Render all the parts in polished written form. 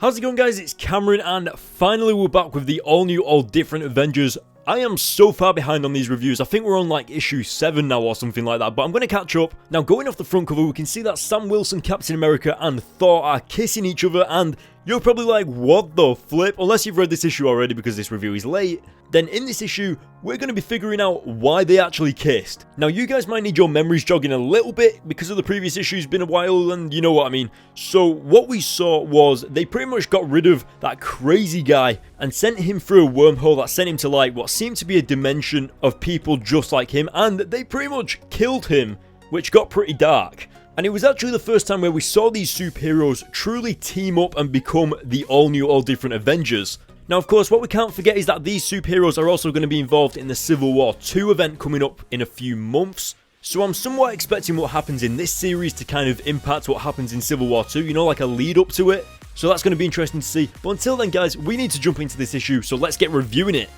How's it going, guys? It's Cameron, and finally we're back with the all-new, all-different Avengers. I am so far behind on these reviews. I think we're on like issue 7 now or something like that, but I'm going to catch up. Now, going off the front cover, we can see that Sam Wilson, Captain America, and Thor are kissing each other, and you're probably like, what the flip? Unless you've read this issue already because this review is late. Then in this issue, we're going to be figuring out why they actually kissed. Now, you guys might need your memories jogging a little bit because of the previous issues been a while, and you know what I mean. So what we saw was they pretty much got rid of that crazy guy and sent him through a wormhole that sent him to like what seemed to be a dimension of people just like him, and they pretty much killed him, which got pretty dark. And it was actually the first time where we saw these superheroes truly team up and become the all-new, all-different Avengers. Now, of course, what we can't forget is that these superheroes are also going to be involved in the Civil War 2 event coming up in a few months. So I'm somewhat expecting what happens in this series to kind of impact what happens in Civil War 2, you know, like a lead up to it. So that's going to be interesting to see. But until then, guys, we need to jump into this issue, so let's get reviewing it.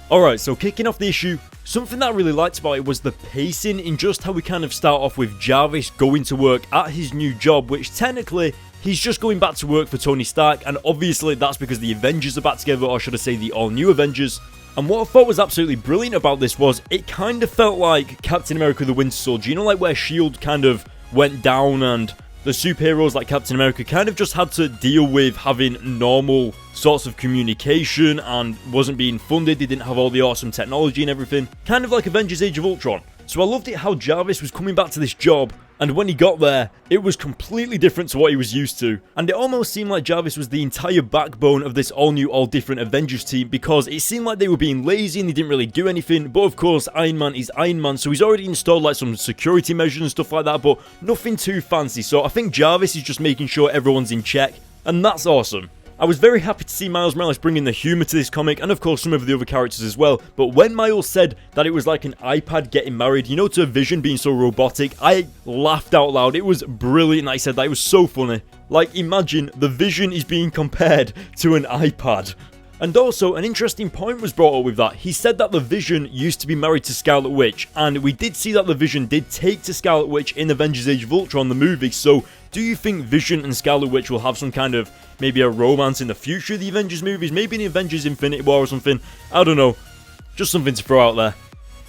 Alright, so kicking off the issue, something that I really liked about it was the pacing in just how we kind of start off with Jarvis going to work at his new job, which technically he's just going back to work for Tony Stark, and obviously that's because the Avengers are back together, or should I say the all-new Avengers. And what I thought was absolutely brilliant about this was it kind of felt like Captain America the Winter Soldier, you know, like where S.H.I.E.L.D. kind of went down and the superheroes like Captain America kind of just had to deal with having normal sorts of communication and wasn't being funded. They didn't have all the awesome technology and everything. Kind of like Avengers Age of Ultron. So I loved it how Jarvis was coming back to this job, and when he got there, it was completely different to what he was used to. And it almost seemed like Jarvis was the entire backbone of this all-new, all-different Avengers team, because it seemed like they were being lazy and they didn't really do anything. But of course, Iron Man is Iron Man, so he's already installed like some security measures and stuff like that, but nothing too fancy. So I think Jarvis is just making sure everyone's in check, and that's awesome. I was very happy to see Miles Morales bringing the humour to this comic, and of course some of the other characters as well, but when Miles said that it was like an iPad getting married, you know, to Vision being so robotic, I laughed out loud. It was brilliant. I said that. It was so funny. Like, imagine the Vision is being compared to an iPad. And also, an interesting point was brought up with that. He said that the Vision used to be married to Scarlet Witch, and we did see that the Vision did take to Scarlet Witch in Avengers Age of Ultron, the movie. So, do you think Vision and Scarlet Witch will have some kind of, maybe a romance in the future of the Avengers movies? Maybe in the Avengers Infinity War or something? I don't know. Just something to throw out there.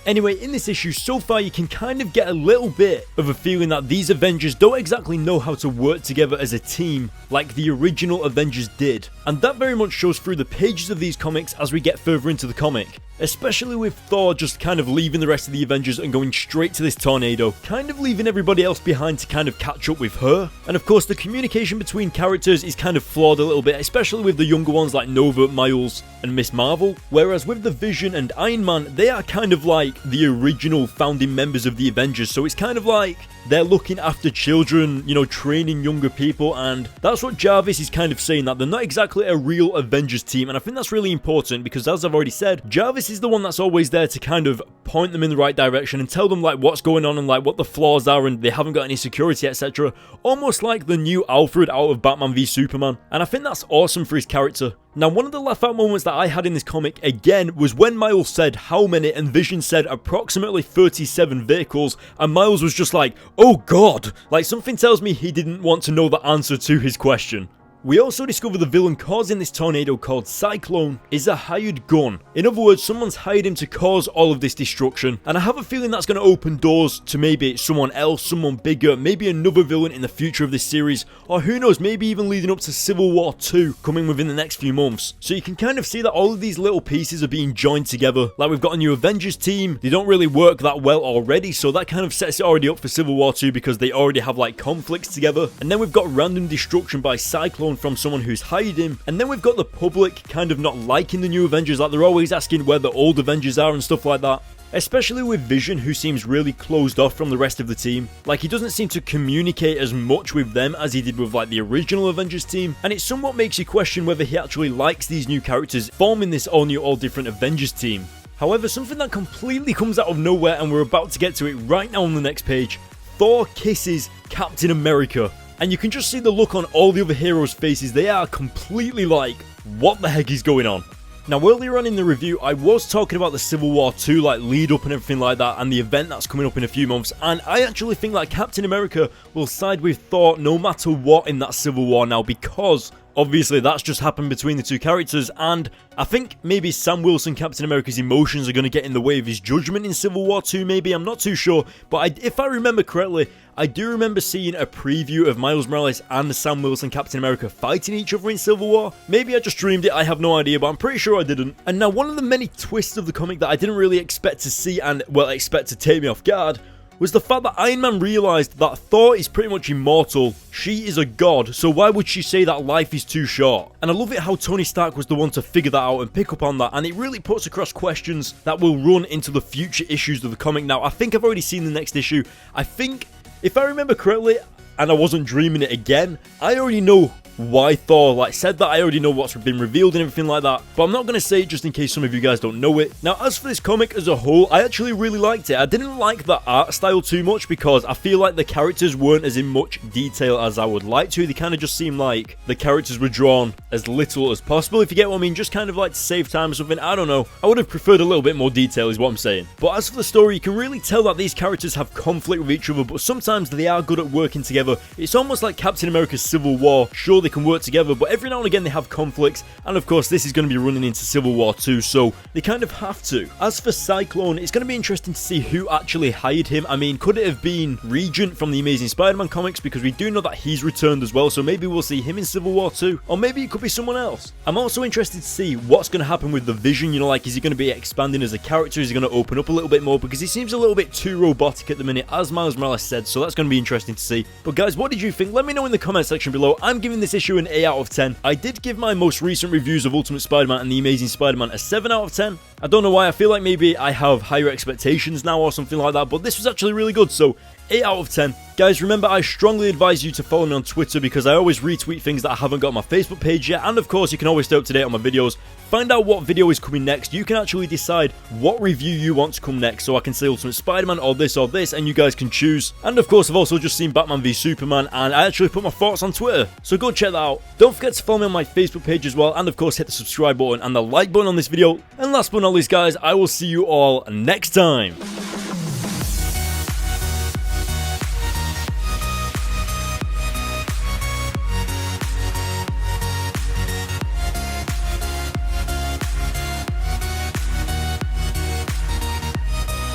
Anyway, in this issue, so far you can kind of get a little bit of a feeling that these Avengers don't exactly know how to work together as a team like the original Avengers did. And that very much shows through the pages of these comics as we get further into the comic. Especially with Thor just kind of leaving the rest of the Avengers and going straight to this tornado, kind of leaving everybody else behind to kind of catch up with her. And of course, the communication between characters is kind of flawed a little bit, especially with the younger ones like Nova, Miles, and Miss Marvel. Whereas with the Vision and Iron Man, they are kind of like the original founding members of the Avengers, so it's kind of like they're looking after children, you know, training younger people, and that's what Jarvis is kind of saying, that they're not exactly a real Avengers team. And I think that's really important because, as I've already said, Jarvis is the one that's always there to kind of point them in the right direction and tell them like what's going on and like what the flaws are and they haven't got any security, etc. Almost like the new Alfred out of Batman v Superman, and I think that's awesome for his character. Now, one of the laugh out moments that I had in this comic, again, was when Miles said how many, and Vision said approximately 37 vehicles, and Miles was just like, oh god, like something tells me he didn't want to know the answer to his question. We also discover the villain causing this tornado, called Cyclone, is a hired gun. In other words, someone's hired him to cause all of this destruction, and I have a feeling that's going to open doors to maybe someone else, someone bigger, maybe another villain in the future of this series, or who knows, maybe even leading up to Civil War 2 coming within the next few months. So you can kind of see that all of these little pieces are being joined together. Like, we've got a new Avengers team, they don't really work that well already, so that kind of sets it already up for Civil War 2 because they already have like conflicts together. And then we've got random destruction by Cyclone from someone who's hired him, and then we've got the public kind of not liking the new Avengers, like they're always asking where the old Avengers are and stuff like that. Especially with Vision, who seems really closed off from the rest of the team. Like, he doesn't seem to communicate as much with them as he did with like the original Avengers team, and it somewhat makes you question whether he actually likes these new characters forming this all new, all different Avengers team. However, something that completely comes out of nowhere, and we're about to get to it right now on the next page, Thor kisses Captain America. And you can just see the look on all the other heroes' faces. They are completely like, what the heck is going on? Now, earlier on in the review, I was talking about the Civil War 2, like, lead up and everything like that, and the event that's coming up in a few months, and I actually think that Captain America will side with Thor no matter what in that Civil War now, because obviously that's just happened between the two characters, and I think maybe Sam Wilson, Captain America's emotions are going to get in the way of his judgment in Civil War 2, maybe, I'm not too sure, but if I remember correctly, I do remember seeing a preview of Miles Morales and Sam Wilson, Captain America fighting each other in Civil War. Maybe I just dreamed it, I have no idea, but I'm pretty sure I didn't. And now one of the many twists of the comic that I didn't really expect to see and, well, expect to take me off guard was the fact that Iron Man realised that Thor is pretty much immortal. She is a god, so why would she say that life is too short? And I love it how Tony Stark was the one to figure that out and pick up on that, and it really puts across questions that will run into the future issues of the comic. Now, I think I've already seen the next issue. I think, if I remember correctly, and I wasn't dreaming it again, I already know why Thor said that. I already know what's been revealed and everything like that, but I'm not going to say it just in case some of you guys don't know it. Now, as for this comic as a whole, I actually really liked it. I didn't like the art style too much because I feel like the characters weren't as in much detail as I would like to. They kind of just seem like the characters were drawn as little as possible, if you get what I mean, just kind of like to save time or something. I don't know. I would have preferred a little bit more detail is what I'm saying. But as for the story, you can really tell that these characters have conflict with each other, but sometimes they are good at working together. It's almost like Captain America's Civil War. Sure, they can work together, but every now and again they have conflicts, and of course this is going to be running into Civil War 2, so they kind of have to. As for Cyclone, it's going to be interesting to see who actually hired him. I mean, could it have been Regent from the Amazing Spider-Man comics, because we do know that he's returned as well, so maybe we'll see him in Civil War 2, or maybe it could be someone else. I'm also interested to see what's going to happen with the Vision, you know, like, is he going to be expanding as a character, is he going to open up a little bit more, because he seems a little bit too robotic at the minute, as Miles Morales said, so that's going to be interesting to see. But guys, what did you think? Let me know in the comment section below. I'm giving this issue an 8 out of 10. I did give my most recent reviews of Ultimate Spider-Man and The Amazing Spider-Man a 7 out of 10. I don't know why, I feel like maybe I have higher expectations now or something like that, but this was actually really good, so 8 out of 10. Guys, remember, I strongly advise you to follow me on Twitter because I always retweet things that I haven't got on my Facebook page yet, and of course, you can always stay up to date on my videos. Find out what video is coming next. You can actually decide what review you want to come next, so I can say Ultimate Spider-Man or this, and you guys can choose. And of course, I've also just seen Batman v Superman, and I actually put my thoughts on Twitter, so go check that out. Don't forget to follow me on my Facebook page as well, and of course, hit the subscribe button and the like button on this video. And last but not least, guys, I will see you all next time.